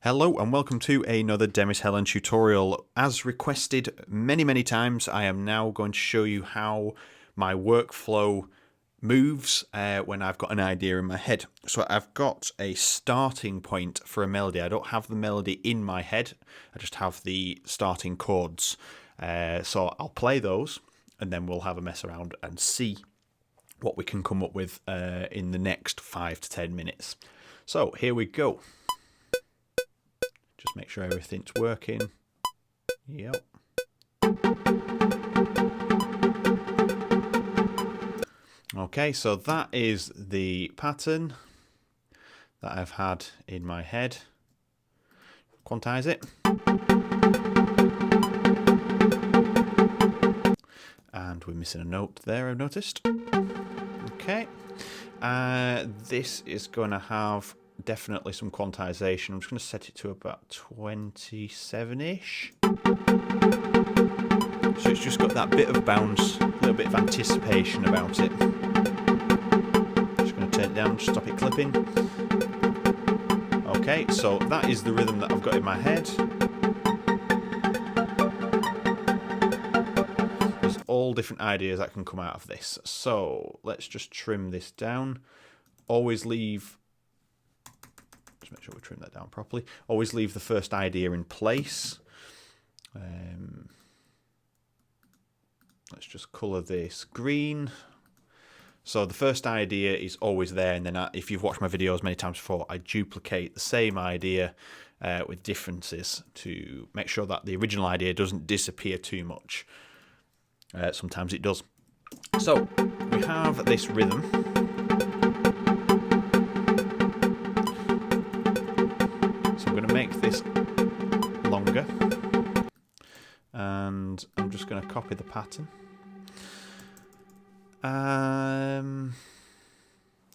Hello and welcome to another Demis Hellen tutorial. As requested many times, I am now going to show you how my workflow moves when I've got an idea in my head. So I've got a starting point for a melody. I don't have the melody in my head, I just have the starting chords. So I'll play those and then we'll have a mess around and see what we can come up with in the next 5 to 10 minutes. So here we go. Just make sure everything's working. Yep. Okay, so that is the pattern that I've had in my head. Quantize it. And we're missing a note there, I've noticed. Okay. This is going to have definitely some quantization. I'm just going to set it to about 27-ish. So it's just got that bit of bounce, a little bit of anticipation about it. Just going to turn it down, stop it clipping. Okay, so that is the rhythm that I've got in my head. There's all different ideas that can come out of this. So let's just trim this down. Always leave... Make sure we trim that down properly. Always leave the first idea in place. Let's just colour this green. So the first idea is always there, and then if you've watched my videos many times before, I duplicate the same idea with differences to make sure that the original idea doesn't disappear too much. Sometimes it does. So we have this rhythm. Make this longer, and I'm just going to copy the pattern.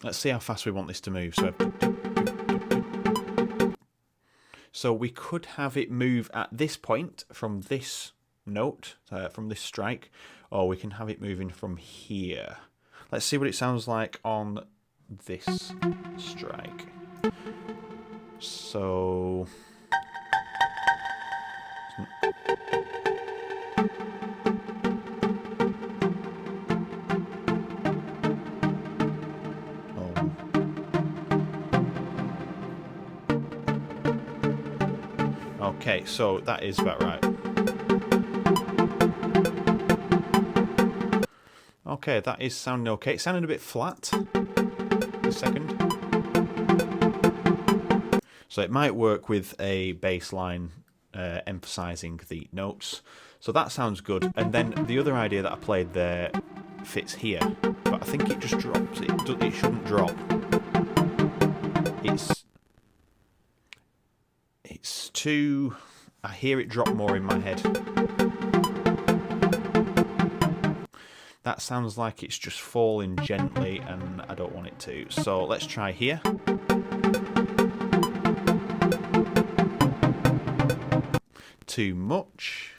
Let's see how fast we want this to move. So we could have it move at this point from this note, from this strike, or we can have it moving from here. Let's see what it sounds like on this strike. So okay, so that is about right. Okay, that is sounding okay. It's sounding a bit flat. A second. So it might work with a bass line emphasising the notes. So that sounds good. And then the other idea that I played there fits here. But I think it just drops. It shouldn't drop. It's too... I hear it drop more in my head. That sounds like it's just falling gently and I don't want it to. So let's try here. Too much.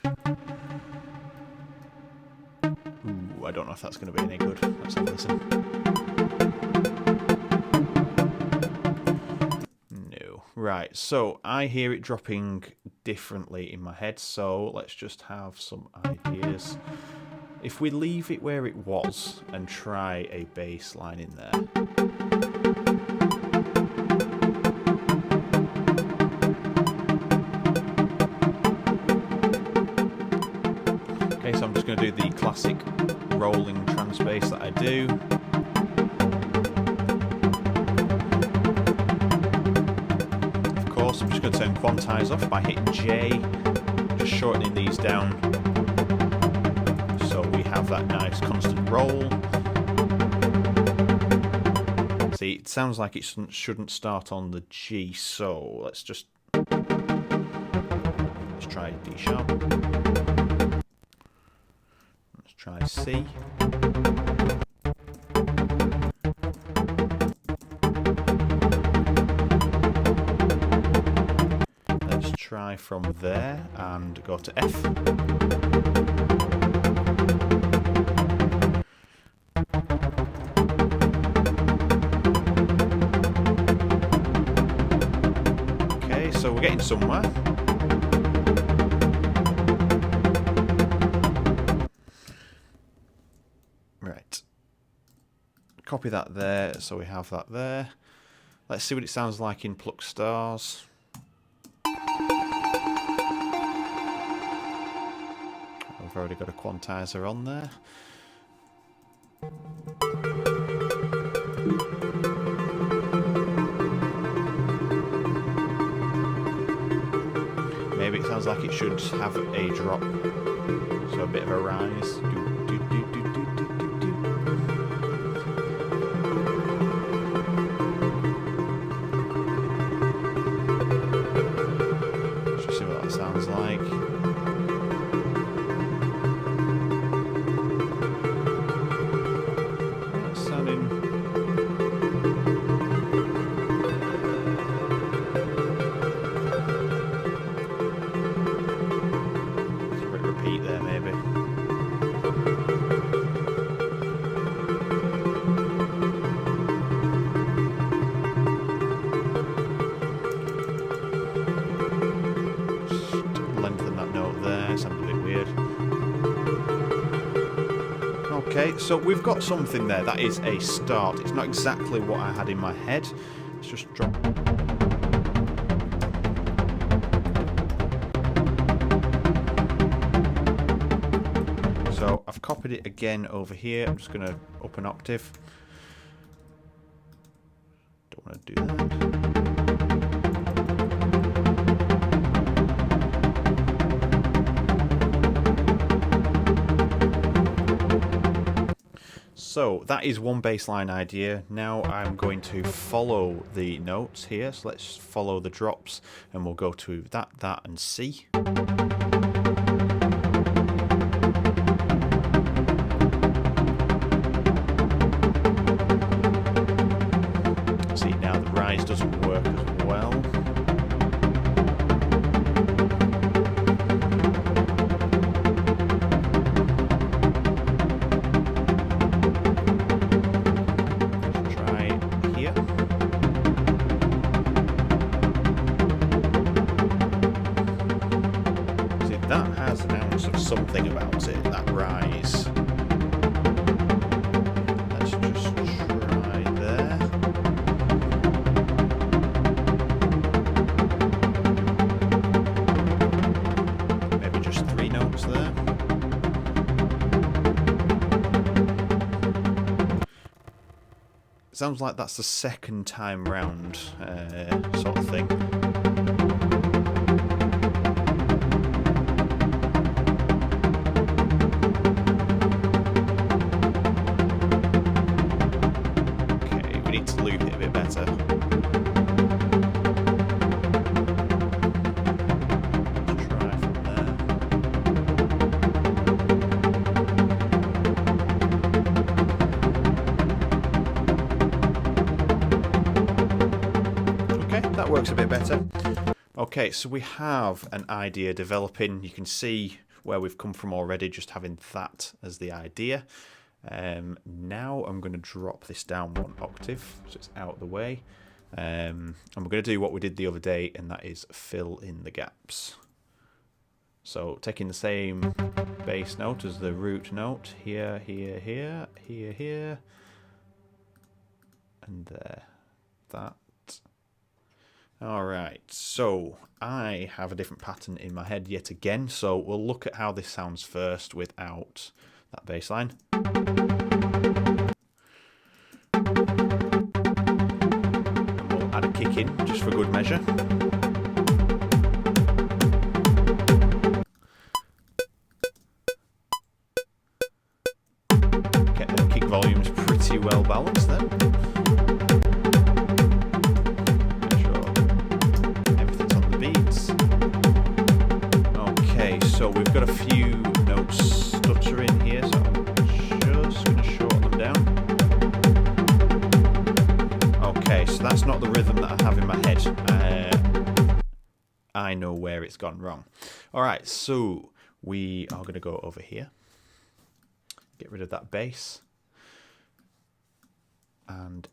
Ooh, I don't know if that's going to be any good. Let's have a listen. No. Right, so I hear it dropping differently in my head, so let's just have some ideas. If we leave it where it was and try a bass line in there. So I'm just going to do the classic rolling trance bass that I do. Of course, I'm just going to turn quantize off by hitting J, just shortening these down so we have that nice constant roll. See, it sounds like it shouldn't start on the G, so let's try D sharp. Try C. Let's try from there and go to F. Okay, so we're getting somewhere. Right. Copy that there, so we have that there. Let's see what it sounds like in Pluck Stars. I've already got a quantizer on there. Maybe it sounds like it should have a drop, so a bit of a rise. Let's see what that sounds like. That's sounding. Repeat there, maybe. Lengthen that note there, sounds a bit weird. Okay, so we've got something there. That is a start. It's not exactly what I had in my head. Let's just drop. So I've copied it again over here. I'm just going to up an octave. Don't want to do that. So that is one baseline idea. Now I'm going to follow the notes here. So let's follow the drops and we'll go to that, and C. See, now the rise doesn't work as well. Something about it, that rise. Let's just try there. Maybe just 3 notes there. Sounds like that's the second time round sort of thing. Works a bit better. Okay, so we have an idea developing. You can see where we've come from already, just having that as the idea. Now I'm going to drop this down 1 octave, so it's out of the way. And we're going to do what we did the other day, and that is fill in the gaps. So taking the same bass note as the root note, here, here, here, here, here, and there. That. Alright, so I have a different pattern in my head yet again, so we'll look at how this sounds first without that bass line. And we'll add a kick in just for good measure. Get the kick volumes pretty well balanced then. So we've got a few notes stuttering here, so I'm just going to shorten them down. Okay, so that's not the rhythm that I have in my head. I know where it's gone wrong. Alright, so we are going to go over here. Get rid of that bass. And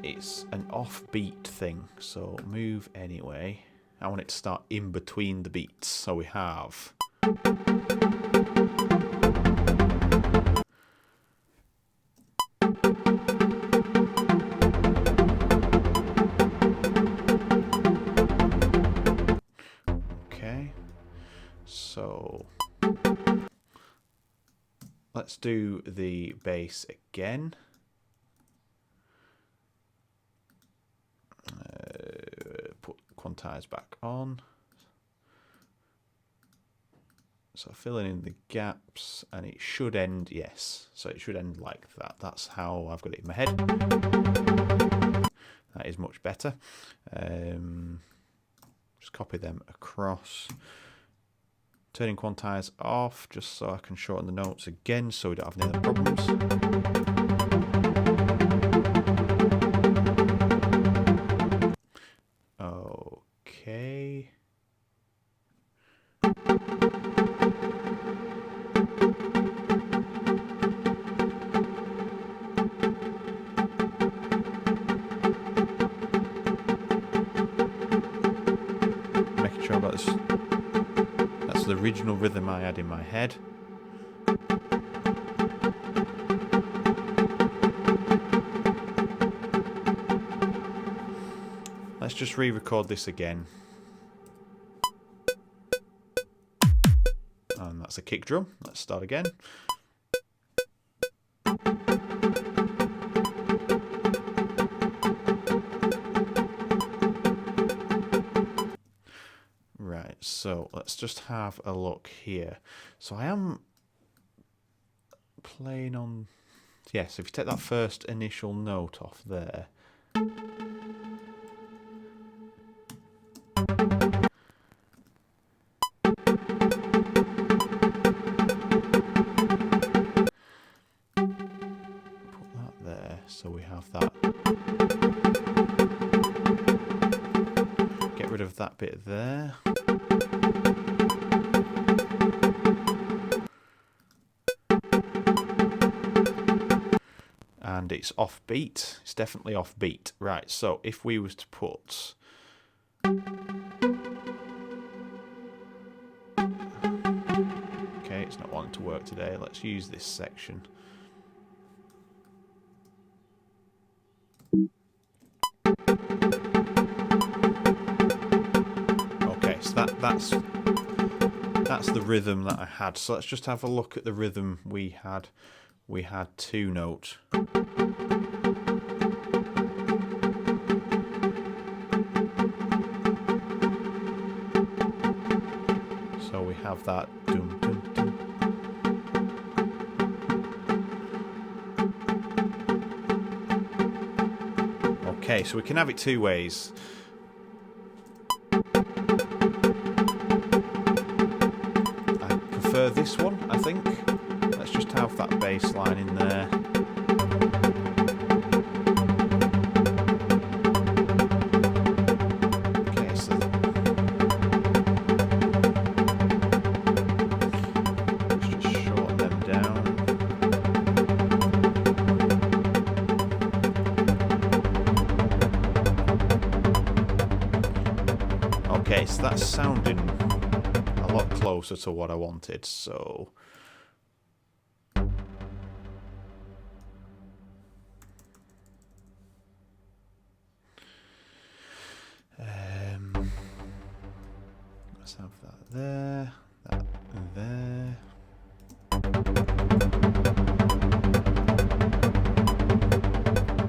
it's an offbeat thing, so move anyway. I want it to start in between the beats. So we have... Okay, so let's do the bass again. Put quantize back on. So filling in the gaps, and it should end, yes. So it should end like that. That's how I've got it in my head. That is much better. Just copy them across. Turning quantize off, just so I can shorten the notes again, so we don't have any other problems. Okay. Making sure I got this. That's the original rhythm I had in my head. Let's just re-record this again. And that's a kick drum. Let's start again. Right, so let's just have a look here. So I am playing on... Yes, if you take that first initial note off there. So we have that. Get rid of that bit there. And it's off beat. It's definitely off beat. Right, so if we was to put... Okay, it's not wanting to work today. Let's use this section. Okay, so that's the rhythm that I had. So let's just have a look at the rhythm we had. We had two note. So we have that dum dum dum. Okay, so we can have it two ways. I prefer this one, I think. Let's just have that bass line in there. Okay, so let's just shorten them down. Okay, so that's sounding a lot closer to what I wanted, so... let's have that there, that there.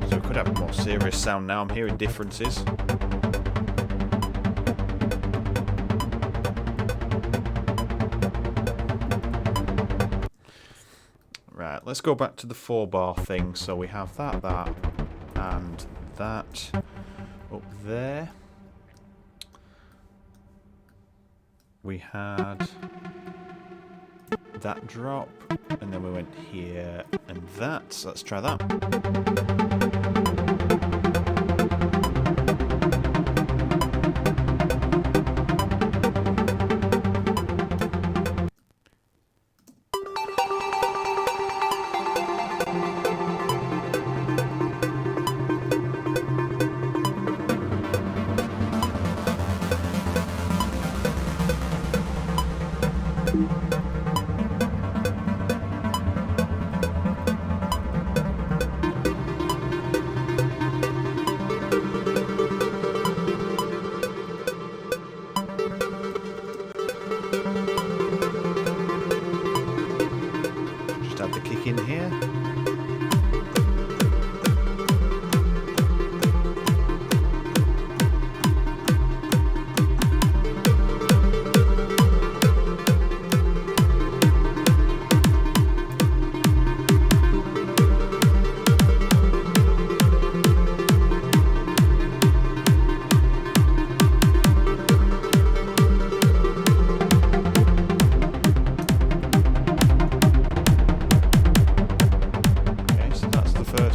So we could have a more serious sound now. I'm hearing differences. Right, let's go back to the 4-bar thing. So we have that, and that up there. We had that drop, and then we went here and that. So let's try that.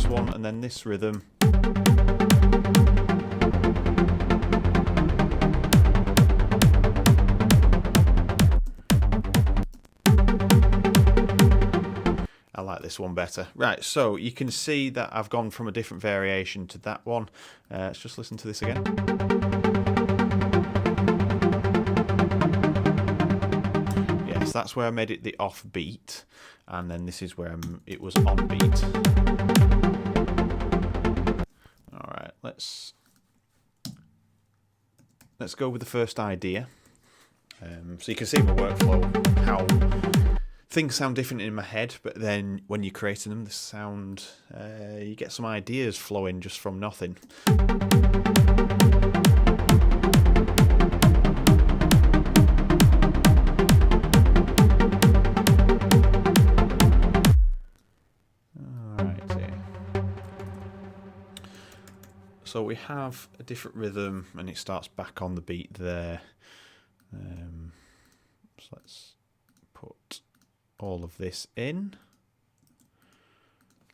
next one, and then this rhythm. I like this one better. Right, so you can see that I've gone from a different variation to that one. Let's just listen to this again. Yes, that's where I made it the off beat, and then this is where it was on beat. All right, let's go with the first idea. So you can see my workflow, how things sound different in my head, but then when you're creating them, the sound, you get some ideas flowing just from nothing. So we have a different rhythm, and it starts back on the beat there. So let's put all of this in,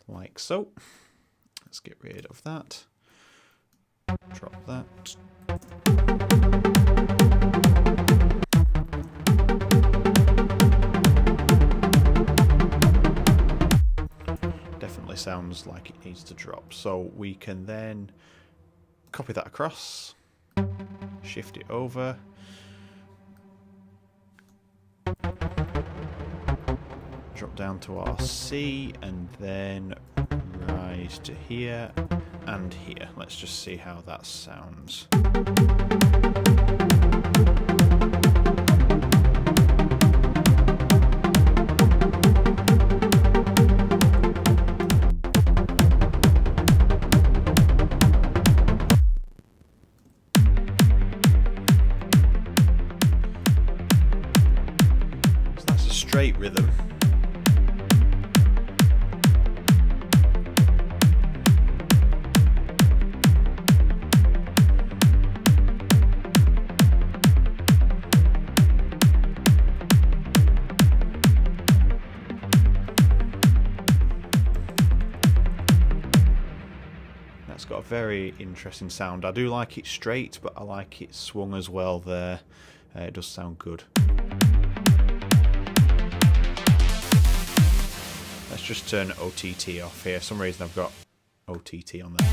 like so. Let's get rid of that. Drop that. Definitely sounds like it needs to drop. So we can then copy that across, shift it over, drop down to our C, and then rise to here and here. Let's just see how that sounds. Straight rhythm. That's got a very interesting sound. I do like it straight, but I like it swung as well there. It does sound good. Let's just turn OTT off here. For some reason I've got OTT on there.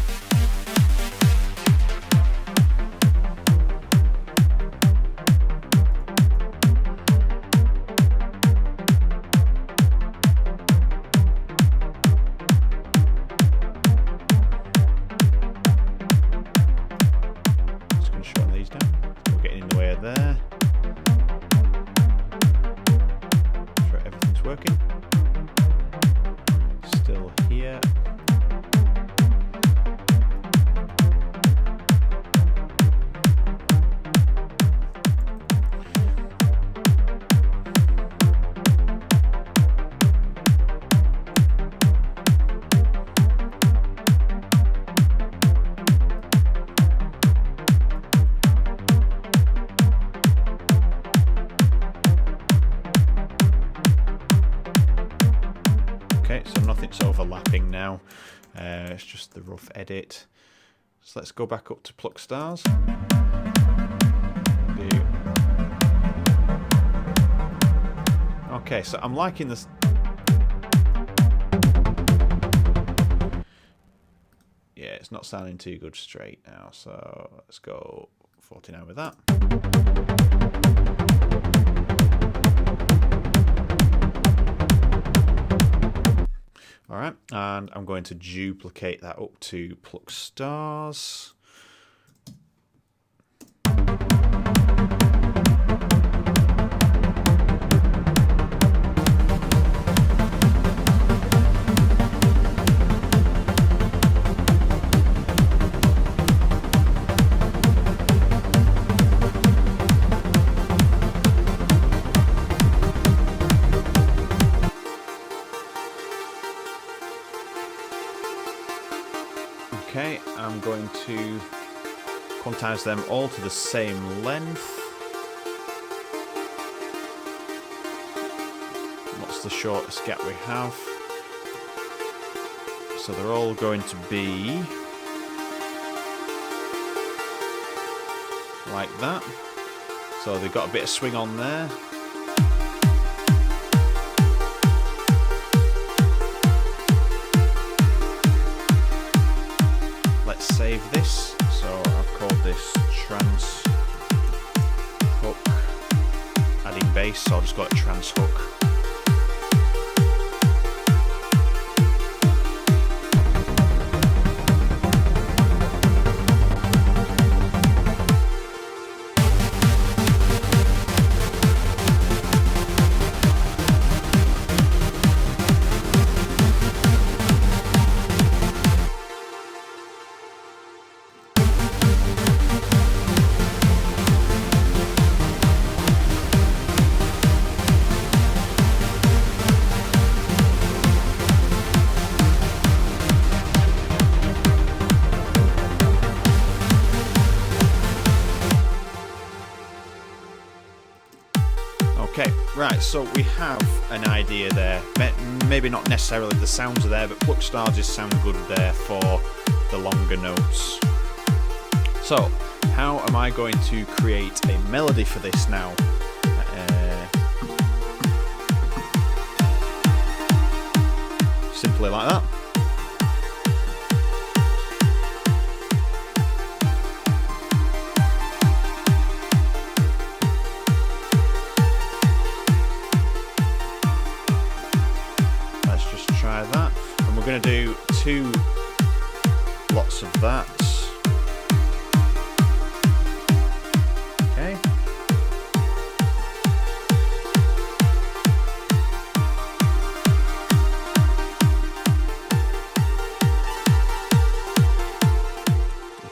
Just going to shorten these down. We're getting in the way of there. Make sure everything's working. Still here. Okay, so nothing's overlapping now. It's just the rough edit. So let's go back up to Pluck Stars. Okay, so I'm liking this. Yeah, it's not sounding too good straight now, so let's go 49 with that. Alright, and I'm going to duplicate that up to Pluck Stars. Okay, I'm going to quantize them all to the same length. What's the shortest gap we have? so they're all going to be like that. So they've got a bit of swing on there. Let's save this. So I've called this Trance Hook, adding bass, so I'll just got a Trance Hook. Okay, right, so we have an idea there. Maybe not necessarily the sounds are there, but pluck stars sound good there for the longer notes. So, how am I going to create a melody for this now? Simply like that. That, and we're going to do 2 lots of that. Okay.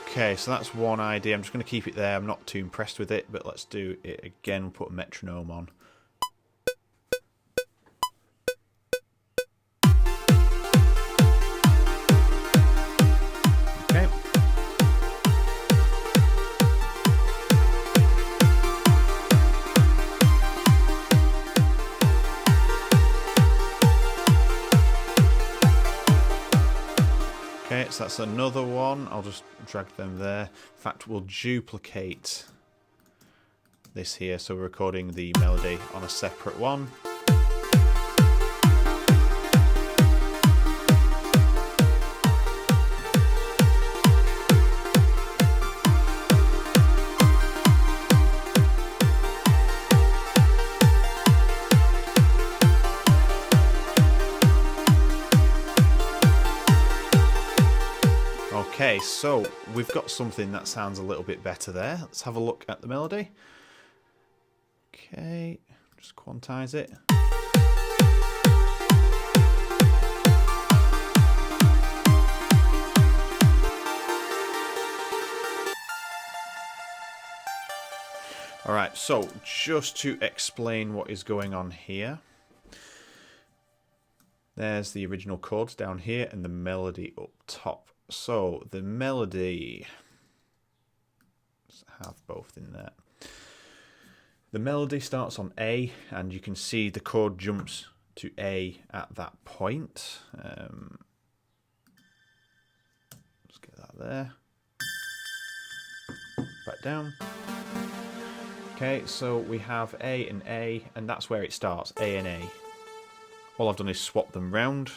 Okay, so that's one idea. I'm just going to keep it there. I'm not too impressed with it, but let's do it again. We'll put a metronome on. Okay, so that's another one. I'll just drag them there. In fact, we'll duplicate this here, so we're recording the melody on a separate one. Okay, so we've got something that sounds a little bit better there. Let's have a look at the melody. Okay, just quantize it. Alright, so just to explain what is going on here. There's the original chords down here and the melody up top. So the melody, let's have both in there. The melody starts on A, and you can see the chord jumps to A at that point. Let's get that there. Back down. Okay, so we have A, and that's where it starts, A and A. All I've done is swap them round.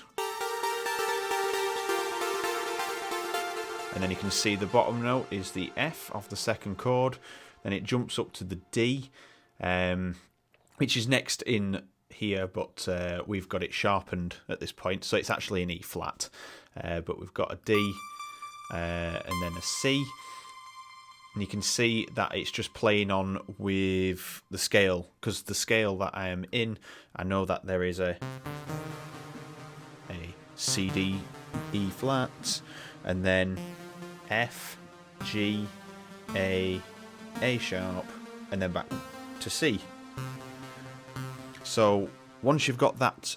And then you can see the bottom note is the F of the second chord. Then it jumps up to the D, which is next in here, but we've got it sharpened at this point. So it's actually an E flat, but we've got a D and then a C. And you can see that it's just playing on with the scale, because the scale that I am in, I know that there is a C, D, E flat, and then F, G, A sharp, and then back to C. So once you've got that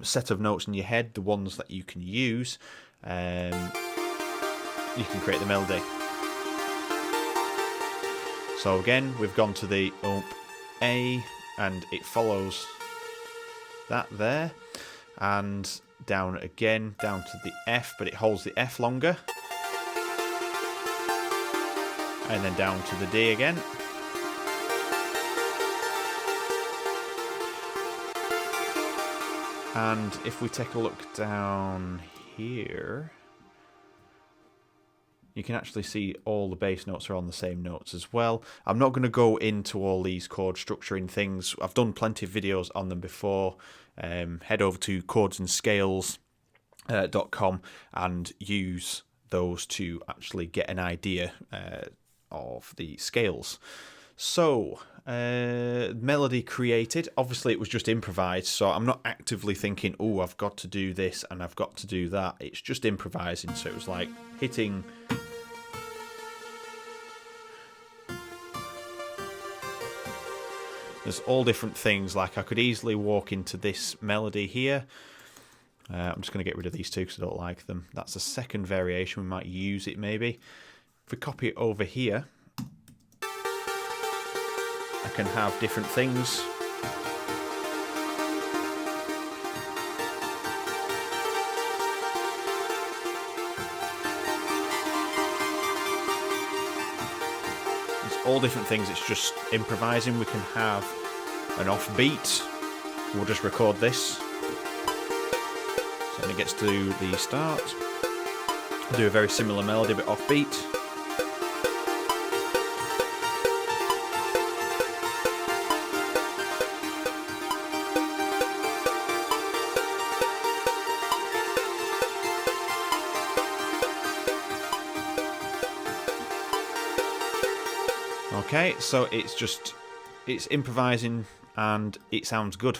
set of notes in your head, the ones that you can use, you can create the melody. So again, we've gone to the up A, and it follows that there, and down again, down to the F, but it holds the F longer. And then down to the D again. And if we take a look down here, you can actually see all the bass notes are on the same notes as well. I'm not going to go into all these chord structuring things. I've done plenty of videos on them before. Head over to chordsandscales.com and use those to actually get an idea of the scales. So, melody created. Obviously, it was just improvised, so I'm not actively thinking, oh, I've got to do this and I've got to do that. It's just improvising, so it was like hitting... There's all different things, like I could easily walk into this melody here. I'm just going to get rid of these two because I don't like them. That's the second variation, we might use it maybe. If we copy it over here, I can have different things. It's all different things, it's just improvising. We can have an offbeat. We'll just record this. So when it gets to the start, we'll do a very similar melody but offbeat. Okay, so it's improvising and it sounds good.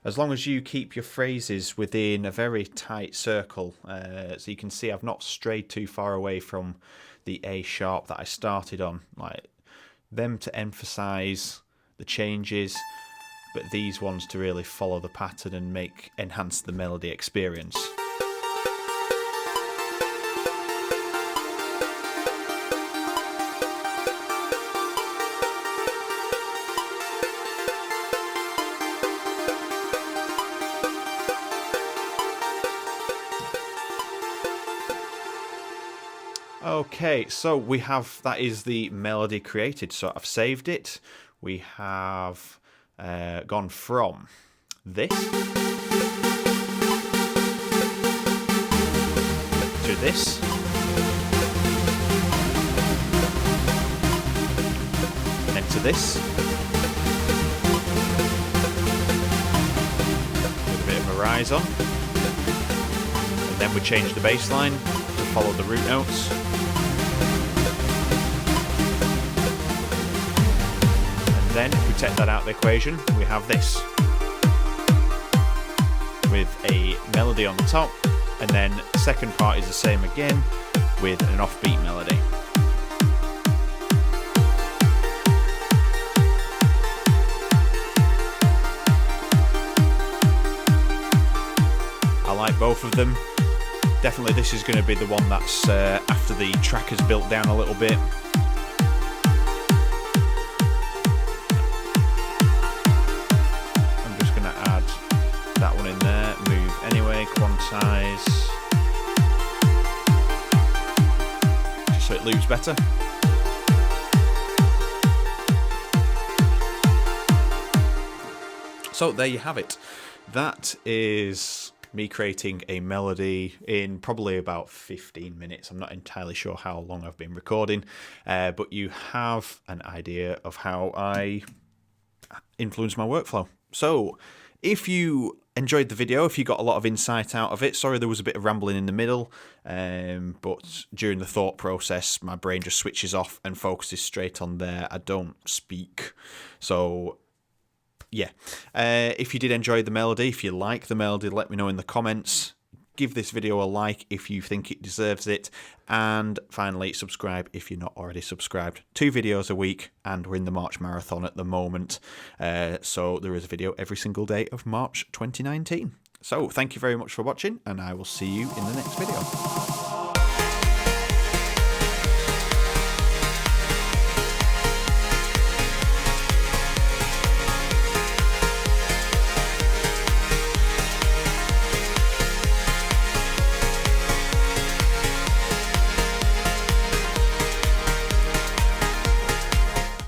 As long as you keep your phrases within a very tight circle. So you can see I've not strayed too far away from the A sharp that I started on. Like them to emphasize the changes, but these ones to really follow the pattern and enhance the melody experience. Okay, so we have, that is the melody created. So I've saved it. We have gone from this to this. And then to this. With a bit of a rise on. And then we change the bass line to follow the root notes. Then, if we take that out of the equation, we have this with a melody on the top, and then the second part is the same again with an offbeat melody. I like both of them. Definitely this is going to be the one that's after the track has built down a little bit. That one in there, move anyway, quantize, just so it loops better. So there you have it. That is me creating a melody in probably about 15 minutes. I'm not entirely sure how long I've been recording, but you have an idea of how I influence my workflow. So if you enjoyed the video, if you got a lot of insight out of it, sorry there was a bit of rambling in the middle, but during the thought process my brain just switches off and focuses straight on there. I don't speak. So yeah, if you did enjoy the melody, if you like the melody, let me know in the comments. Give this video a like if you think it deserves it, and finally subscribe if you're not already subscribed. 2 videos a week, and we're in the March Marathon at the moment, so there is a video every single day of March 2019. So thank you very much for watching, and I will see you in the next video.